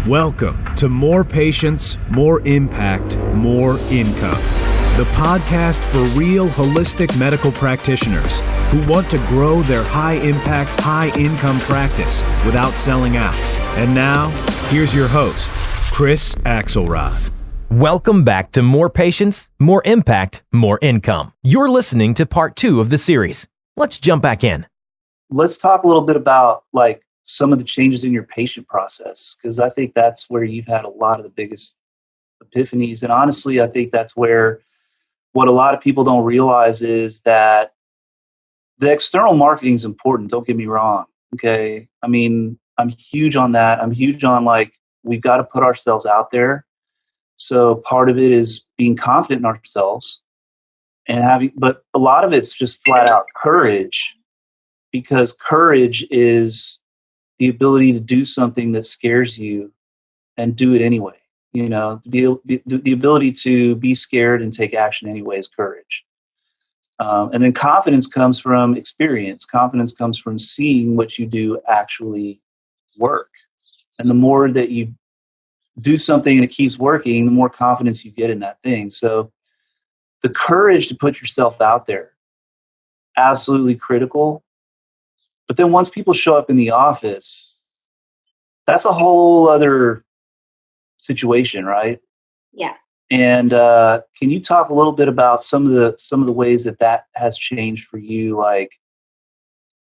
Welcome to More Patience, More Impact, More Income, the podcast for real holistic medical practitioners who want to grow their high-impact, high-income practice without selling out. And now, here's your host, Chris Axelrad. Welcome back to More Patience, More Impact, More Income. You're listening to part 2 of the series. Let's jump back in. Let's talk a little bit about some of the changes in your patient process, because I think that's where you've had a lot of the biggest epiphanies. And honestly, I think that's where what a lot of people don't realize is that the external marketing is important. Don't get me wrong. Okay. I mean, I'm huge on that. I'm huge on we've got to put ourselves out there. So part of it is being confident in ourselves but a lot of it's just flat out courage, because courage is the ability to do something that scares you and do it anyway. You know, the ability to be scared and take action anyway is courage. And then confidence comes from experience. Confidence comes from seeing what you do actually work. And the more that you do something and it keeps working, the more confidence you get in that thing. So the courage to put yourself out there, absolutely critical. But then once people show up in the office, that's a whole other situation, right? Yeah. And can you talk a little bit about some of the ways that has changed for you,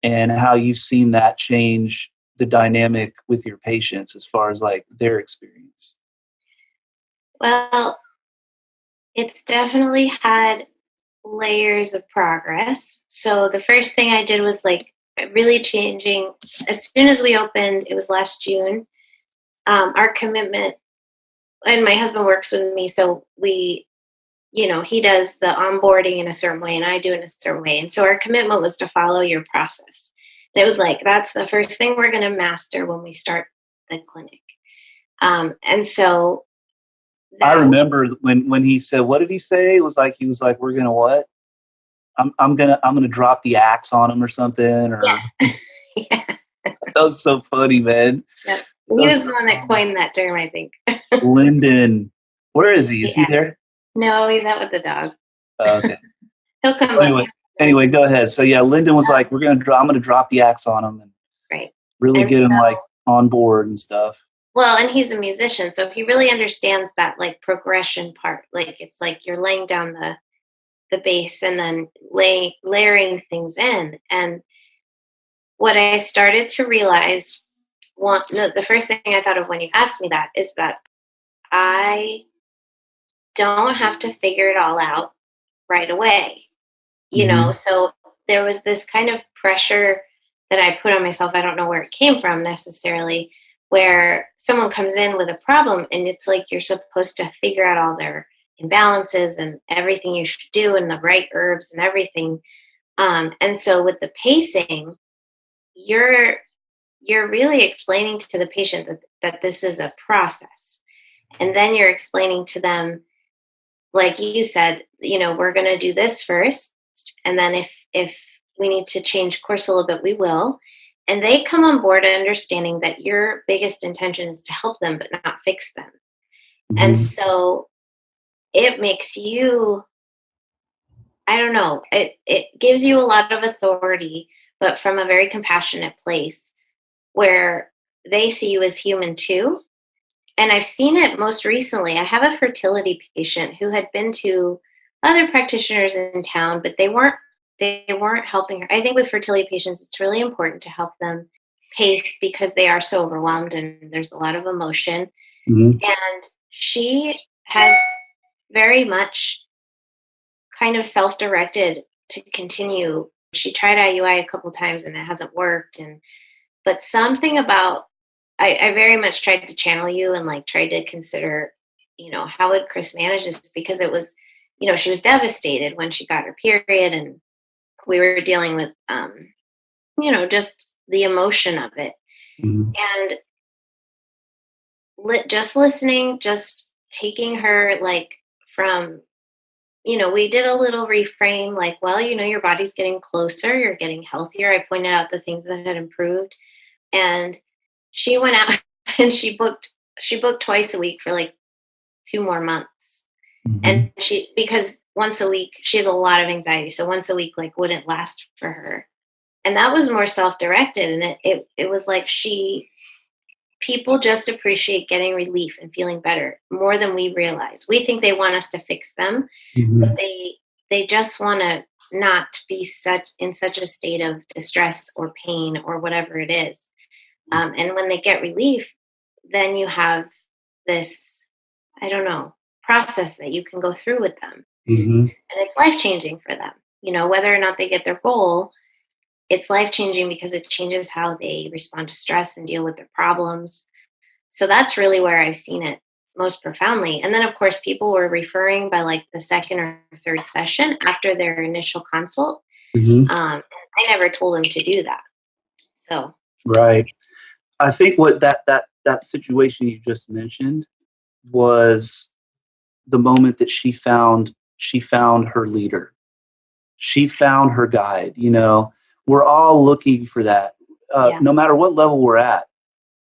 and how you've seen that change the dynamic with your patients as far as their experience? Well, it's definitely had layers of progress. So the first thing I did was really changing. As soon as we opened, it was last June, our commitment, and my husband works with me, so we, he does the onboarding in a certain way and I do it in a certain way. And so our commitment was to follow your process. And it was that's the first thing we're going to master when we start the clinic. And so I remember when he said, what did he say? It was he was we're going to what? I'm gonna drop the axe on him or something. Or yes. Yeah. That was so funny, man. Yeah. He was the one that coined that term, I think. Lyndon, where is he? Is he there? No, he's out with the dog. Okay. He'll come. Anyway, go ahead. So yeah, Lyndon was I'm gonna drop the axe on him and really get him on board and stuff. Well, and he's a musician, so he really understands that progression part. It's you're laying down the base and then layering things in. And what I started to realize, the first thing I thought of when you asked me that is that I don't have to figure it all out right away. So there was this kind of pressure that I put on myself. I don't know where it came from necessarily, where someone comes in with a problem and it's you're supposed to figure out all their imbalances and everything you should do and the right herbs and everything. And so with the pacing, you're really explaining to the patient that this is a process. And then you're explaining to them, like you said, we're going to do this first. And then if we need to change course a little bit, we will. And they come on board understanding that your biggest intention is to help them, but not fix them. Mm-hmm. And so it makes you, I don't know, it gives you a lot of authority, but from a very compassionate place where they see you as human too. And I've seen it most recently. I have a fertility patient who had been to other practitioners in town, but they weren't helping her. I think with fertility patients, it's really important to help them pace because they are so overwhelmed and there's a lot of emotion. Mm-hmm. And she has very much kind of self-directed to continue. She tried IUI a couple times and it hasn't worked. But something about, I very much tried to channel you and tried to consider, how would Chris manage this? Because it was, she was devastated when she got her period and we were dealing with, just the emotion of it. Mm-hmm. And just listening, just taking her from, we did a little reframe, your body's getting closer, you're getting healthier. I pointed out the things that had improved. And she went out and she booked she booked twice a week for like 2 more months. Mhm. And because once a week, she has a lot of anxiety. So once a week, like, wouldn't last for her. And that was more self-directed. And it was like people just appreciate getting relief and feeling better more than we realize. We think they want us to fix them, but Mhm. they just want to not be in such a state of distress or pain or whatever it is. And when they get relief, then you have this, I don't know, process that you can go through with them. Mhm. And it's life-changing for them. Whether or not they get their goal, it's life-changing because it changes how they respond to stress and deal with their problems. So that's really where I've seen it most profoundly. And then, of course, people were referring by like the second or third session after their initial consult. Mhm. I never told them to do that. So, Right. I think what that situation you just mentioned was the moment that she found her leader. She found her guide. We're all looking for that, yeah. no matter what level we're at.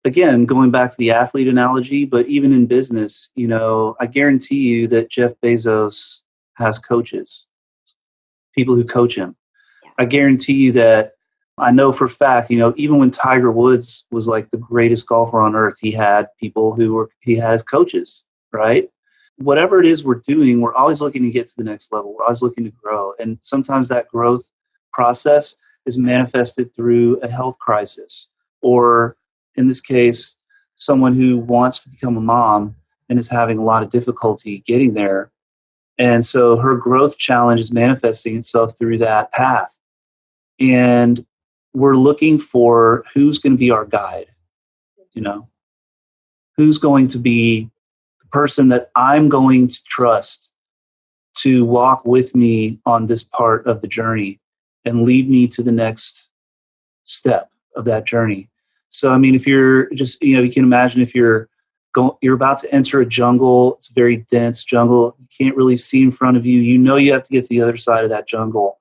Again, going back to the athlete analogy, but even in business, I guarantee you that Jeff Bezos has coaches, people who coach him. Yeah. I guarantee you that I know for a fact, even when Tiger Woods was like the greatest golfer on earth, he had he has coaches, right? Whatever it is we're doing, we're always looking to get to the next level. We're always looking to grow. And sometimes that growth process is manifested through a health crisis, or in this case, someone who wants to become a mom and is having a lot of difficulty getting there. And so her growth challenge is manifesting itself through that path. And we're looking for who's going to be our guide, who's going to be the person that I'm going to trust to walk with me on this part of the journey and lead me to the next step of that journey. So, I mean, if you're just, you can imagine if you're about to enter a jungle. It's a very dense jungle. You can't really see in front of you. You have to get to the other side of that jungle.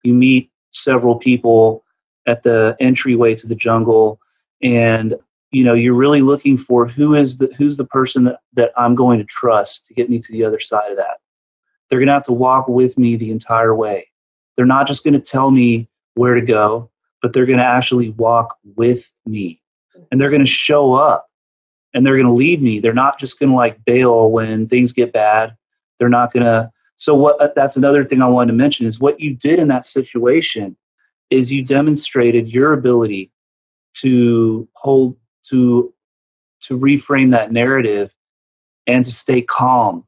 You meet several people at the entryway to the jungle, and you're really looking for who's the person that I'm going to trust to get me to the other side of that. They're going to have to walk with me the entire way. They're not just going to tell me where to go, but they're going to actually walk with me, and they're going to show up, and they're going to lead me. They're not just going to like bail when things get bad. They're not going to. So that's another thing I wanted to mention is what you did in that situation is you demonstrated your ability to reframe that narrative and to stay calm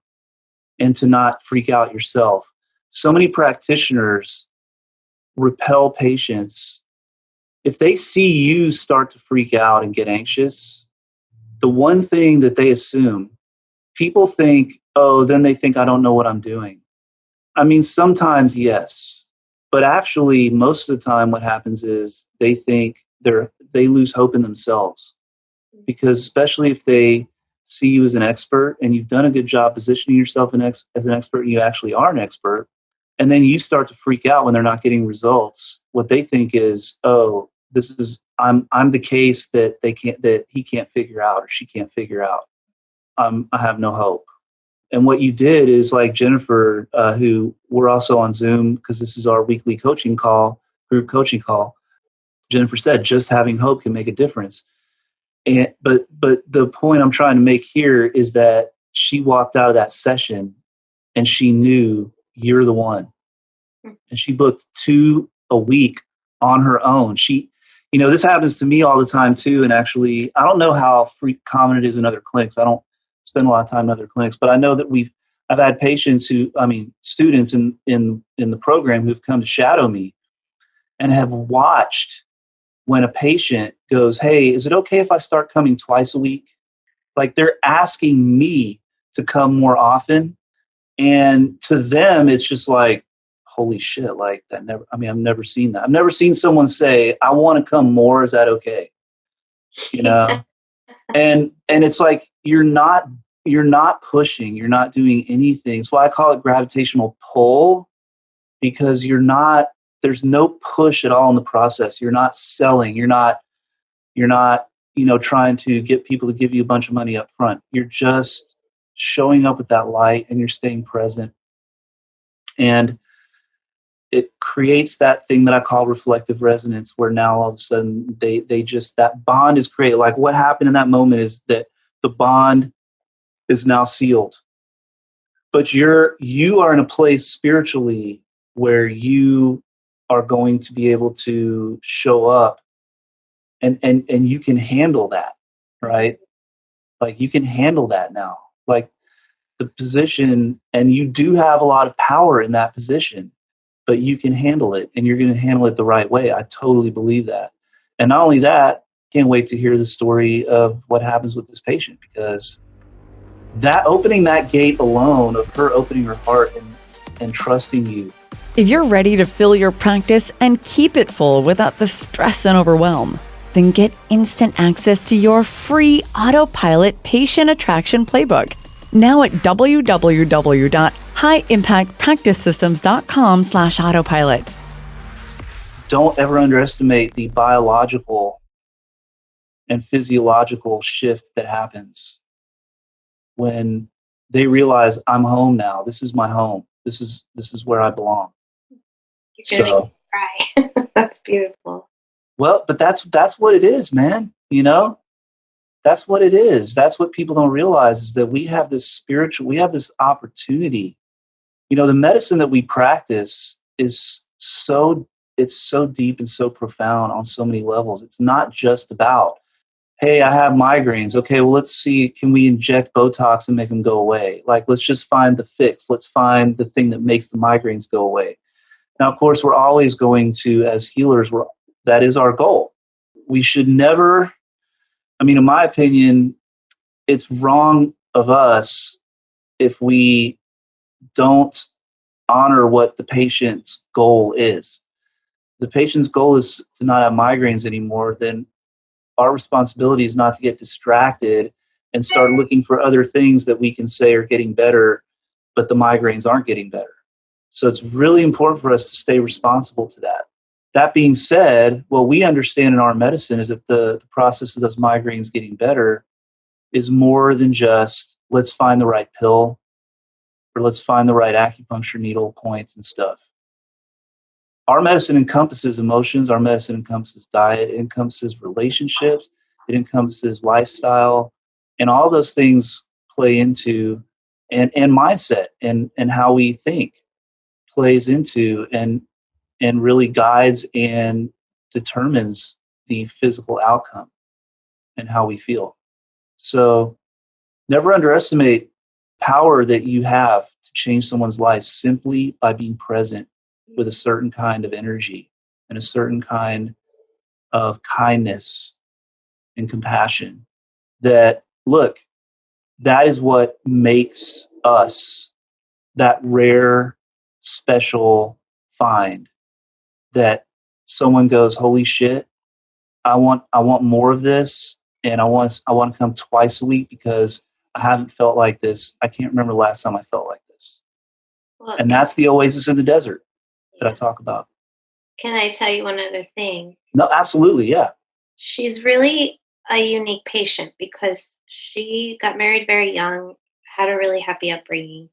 and to not freak out yourself. So many practitioners repel patients. If they see you start to freak out and get anxious, the one thing that they assume, people think, oh, then they think I don't know what I'm doing. I mean, sometimes yes, but actually most of the time what happens is they think they lose hope in themselves, because especially if they see you as an expert and you've done a good job positioning yourself as an expert and you actually are an expert, and then you start to freak out when they're not getting results, what they think is, oh, I'm the case that he can't figure out or she can't figure out. I have no hope. And what you did is, like Jennifer, who we're also on Zoom because this is our weekly coaching call, group coaching call. Jennifer said, just having hope can make a difference. But the point I'm trying to make here is that she walked out of that session and she knew you're the one. And she booked 2 a week on her own. This happens to me all the time too. And actually, I don't know how common it is in other clinics. I don't spend a lot of time in other clinics, but I know that I've had students in the program who've come to shadow me and have watched when a patient goes, hey, is it okay if I start coming twice a week? Like, they're asking me to come more often. And to them, it's just like, holy shit, like that I've never seen that. I've never seen someone say, I want to come more. Is that okay? And it's like, you're not pushing, you're not doing anything. That's why I call it gravitational pull, because there's no push at all in the process. You're not selling. You're not trying to get people to give you a bunch of money up front. You're just showing up with that light and you're staying present. And it creates that thing that I call reflective resonance, where now all of a sudden they just, that bond is created. Like what happened in that moment is that the bond is now sealed. But you are in a place spiritually where you are going to be able to show up and you can handle that, right? Like you can handle that now. Like the position, and you do have a lot of power in that position, but you can handle it and you're going to handle it the right way. I totally believe that. And not only that, can't wait to hear the story of what happens with this patient, because that opening that gate alone, of her opening her heart and trusting you. If you're ready to fill your practice and keep it full without the stress and overwhelm, then get instant access to your free autopilot patient attraction playbook. Now at www.highimpactpracticesystems.com/autopilot. Don't ever underestimate the biological and physiological shift that happens when they realize, I'm home now. This is my home. This is where I belong. You're gonna cry. That's beautiful. Well, but that's what it is, man. That's what it is. That's what people don't realize, is that we have this opportunity. The medicine that we practice is so deep and so profound on so many levels. It's not just about, hey, I have migraines. Okay, well, let's see, can we inject Botox and make them go away? Like, let's just find the fix. Let's find the thing that makes the migraines go away. Now, of course, we're always going to, as healers, that is our goal. We should never, in my opinion, it's wrong of us if we don't honor what the patient's goal is. The patient's goal is to not have migraines anymore. Then our responsibility is not to get distracted and start looking for other things that we can say are getting better, but the migraines aren't getting better. So it's really important for us to stay responsible to that. That being said, what we understand in our medicine is that the process of those migraines getting better is more than just, let's find the right pill or let's find the right acupuncture needle points and stuff. Our medicine encompasses emotions. Our medicine encompasses diet. It encompasses relationships. It encompasses lifestyle. And all those things play into, and mindset and how we think plays into and really guides and determines the physical outcome and how we feel. So never underestimate power that you have to change someone's life simply by being present with a certain kind of energy and a certain kind of kindness and compassion. That, look, that is what makes us that rare, special find that someone goes, holy shit, I want more of this, and I want to come twice a week because I haven't felt like this. I can't remember the last time I felt like this. Well, and that's the oasis in the desert that I talk about. Can I tell you one other thing? No, absolutely, yeah. She's really a unique patient because she got married very young, had a really happy upbringing,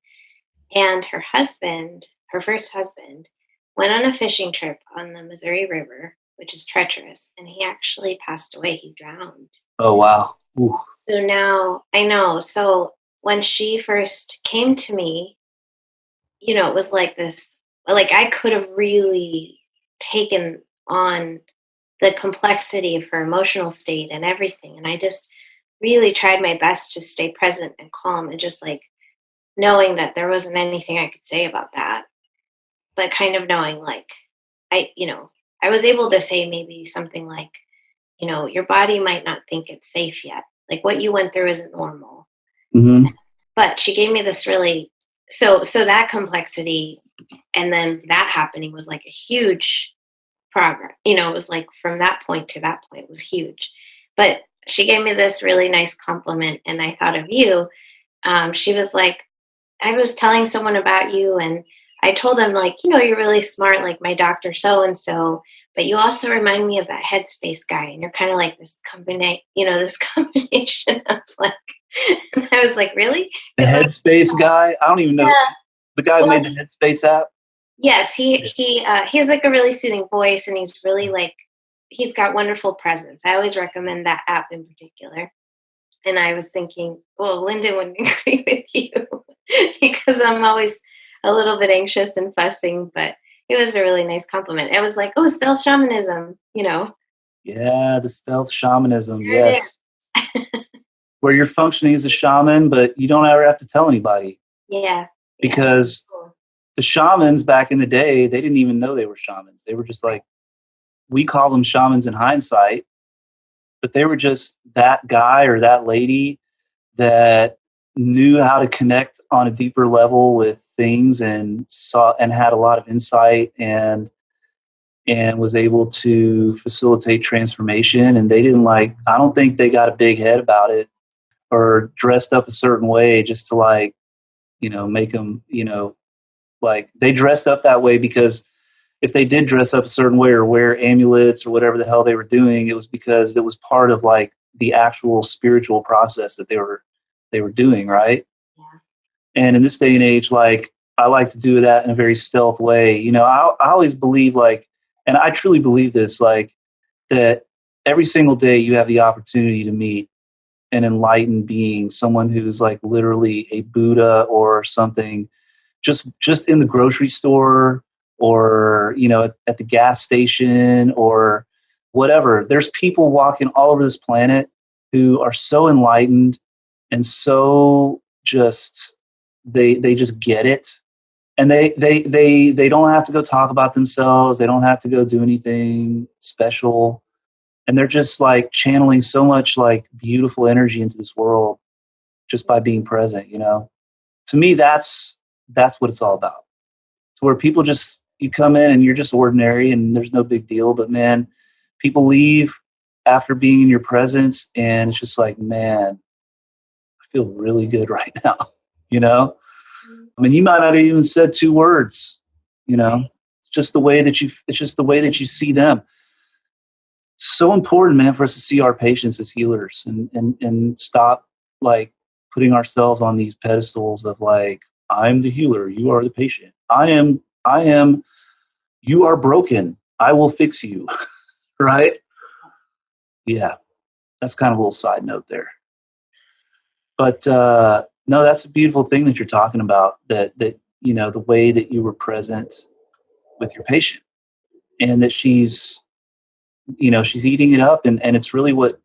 and her husband, her first husband, went on a fishing trip on the Missouri River, which is treacherous, and he actually passed away. He drowned. Oh, wow. Ooh. So now, I know. So when she first came to me, it was like this, like I could have really taken on the complexity of her emotional state and everything. And I just really tried my best to stay present and calm and just like knowing that there wasn't anything I could say about that. But kind of knowing like, I was able to say maybe something like, your body might not think it's safe yet. Like what you went through isn't normal. Mm-hmm. But she gave me this really, so that complexity and then that happening was like a huge progress. It was like from that point to that point was huge. But she gave me this really nice compliment, and I thought of you. She was like, I was telling someone about you, and I told them like, you're really smart, like my doctor so-and-so but you also remind me of that Headspace guy, and you're kind of like this this combination of like, and I was like, really? The 'Cause Headspace guy? I don't even know. yeah. The guy who Well, made the Headspace app? yes, he has like a really soothing voice, and he's really like, he's got wonderful presence. I always recommend that app in particular. And I was thinking, well, Lyndon wouldn't agree with you because I'm always a little bit anxious and fussing, but it was a really nice compliment. It was like, oh, stealth shamanism, Yeah, the stealth shamanism. There it Yes. Where you're functioning as a shaman, but you don't ever have to tell anybody. Yeah. Because Cool. the shamans back in the day, they didn't even know they were shamans. They were just like, we call them shamans in hindsight, but they were just that guy or that lady that knew how to connect on a deeper level with things and saw and had a lot of insight and was able to facilitate transformation. And they didn't I don't think they got a big head about it or dressed up a certain way just to make them, they dressed up that way because if they did dress up a certain way or wear amulets or whatever the hell they were doing, it was because it was part of the actual spiritual process that they were doing, right? Yeah. And in this day and age, I like to do that in a very stealth way. I always believe and I truly believe this, that every single day you have the opportunity to meet an enlightened being, someone who's literally a Buddha or something, just in the grocery store or, at the gas station or whatever. There's people walking all over this planet who are so enlightened and so just, they just get it. And they don't have to go talk about themselves. They don't have to go do anything special. And they're just channeling so much beautiful energy into this world just by being present, To me, that's what it's all about. It's where people just, you come in and you're just ordinary and there's no big deal. But man, people leave after being in your presence and it's just man, I feel really good right now, I mean, you might not have even said 2 words, It's just the way that you see them. So important, man, for us to see our patients as healers and stop putting ourselves on these pedestals of I'm the healer, you are the patient. I am, you are broken. I will fix you. Right? Yeah. That's kind of a little side note there. But no, that's a beautiful thing that you're talking about, that the way that you were present with your patient and that she's eating it up and it's really what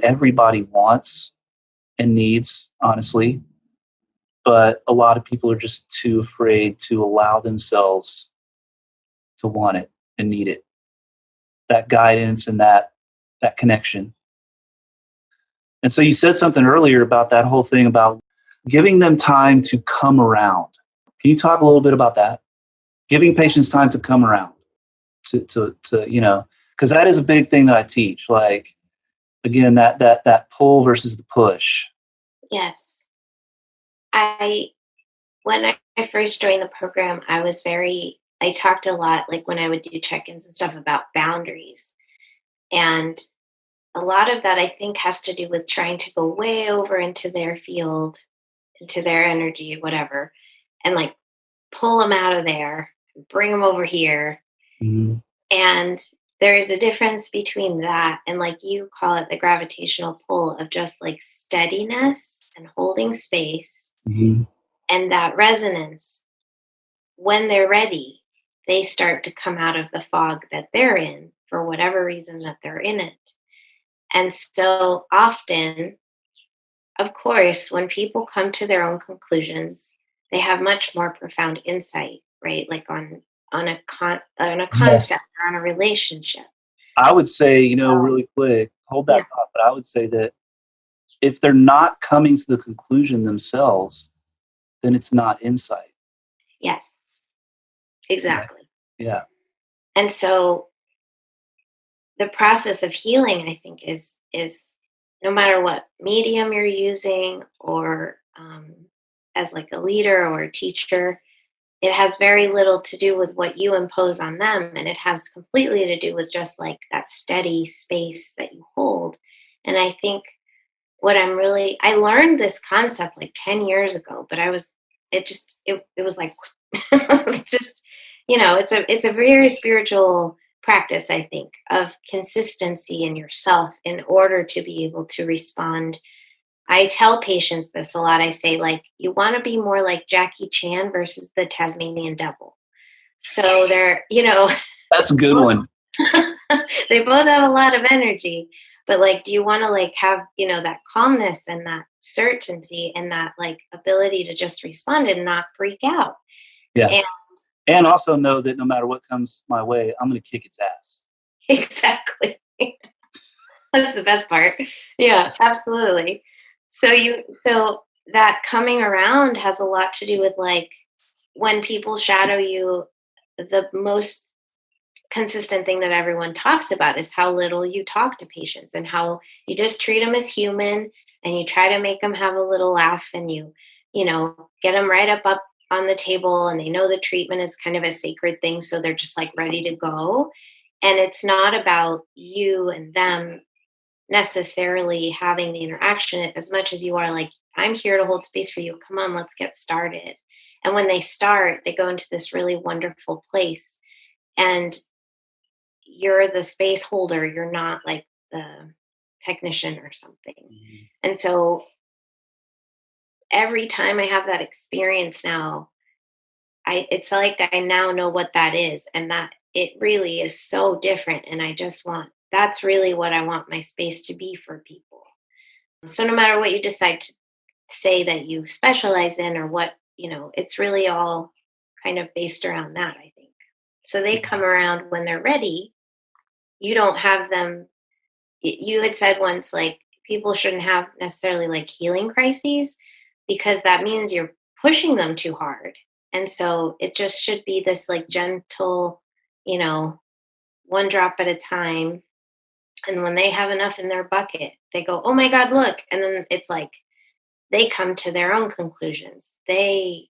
everybody wants and needs, honestly. But a lot of people are just too afraid to allow themselves to want it and need it. That guidance and that connection. And so you said something earlier about that whole thing about giving them time to come around. Can you talk a little bit about that? Giving patients time to come around to because that is a big thing that I teach. Again, that pull versus the push. Yes. When I first joined the program, I talked a lot, when I would do check-ins and stuff, about boundaries. And a lot of that, I think, has to do with trying to go way over into their field, into their energy, whatever, and pull them out of there, bring them over here. Mm-hmm. And there is a difference between that and, you call it, the gravitational pull of just steadiness and holding space. Mm-hmm. And that resonance. When they're ready, they start to come out of the fog that they're in for whatever reason that they're in it. And so often, of course, when people come to their own conclusions, they have much more profound insight, right? On a concept, Yes. or on a relationship. I would say, really quick, hold that thought, but I would say that if they're not coming to the conclusion themselves, then it's not insight. Yes, exactly. Yeah. And so the process of healing, I think, is no matter what medium you're using or as a leader or a teacher, it has very little to do with what you impose on them. And it has completely to do with just like that steady space that you hold. And I think I learned this concept like 10 years ago, but it was like, it was just, it's a very spiritual practice, I think, of consistency in yourself in order to be able to respond. I tell patients this a lot. I say, like, you want to be more like Jackie Chan versus the Tasmanian devil. So that's a good one. They both have a lot of energy, but like, do you want to like have, that calmness and that certainty and that like ability to just respond and not freak out? Yeah. And also know that no matter what comes my way, I'm going to kick its ass. Exactly. That's the best part. Yeah, absolutely. So that coming around has a lot to do with like when people shadow you, the most consistent thing that everyone talks about is how little you talk to patients and how you just treat them as human and you try to make them have a little laugh and you get them right up on the table and they know the treatment is kind of a sacred thing. So they're just like ready to go. And it's not about you and them necessarily having the interaction as much as you are like, I'm here to hold space for you. Come on, let's get started. And when they start, they go into this really wonderful place and you're the space holder. You're not like the technician or something. Mm-hmm. And so every time I have that experience now, it's like I now know what that is and that it really is so different. And that's really what I want my space to be for people. So no matter what you decide to say that you specialize in or what, it's really all kind of based around that, I think. So they come around when they're ready. You don't have them. You had said once, like, people shouldn't have necessarily like healing crises because that means you're pushing them too hard. And so it just should be this like gentle, one drop at a time. And when they have enough in their bucket, they go, oh my God, look. And then it's like, they come to their own conclusions. They,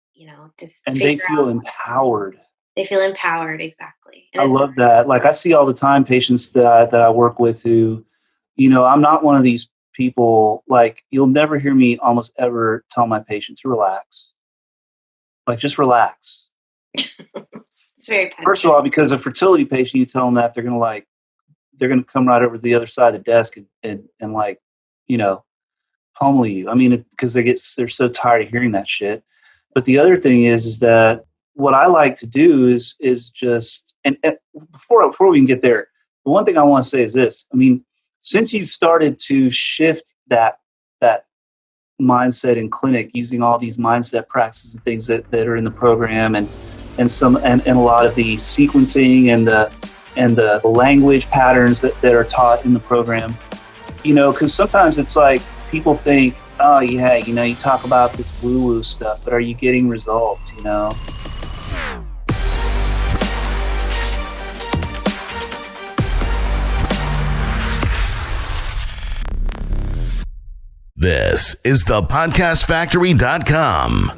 and they feel empowered. They feel empowered. Exactly. And I love that. Like I see all the time patients that I work with who, I'm not one of these people, like you'll never hear me almost ever tell my patient to relax. Like just relax. It's very painful. First of all, because a fertility patient, you tell them that they're going to come right over to the other side of the desk and like, pummel you. I mean, because they're so tired of hearing that shit. But the other thing is that what I like to do is just, and before we can get there, the one thing I want to say is this. I mean, since you started to shift that mindset in clinic using all these mindset practices and things that are in the program and a lot of the sequencing and the language patterns that are taught in the program, because sometimes it's like people think, oh yeah, you talk about this woo-woo stuff, but are you getting results, This is the podcastfactory.com.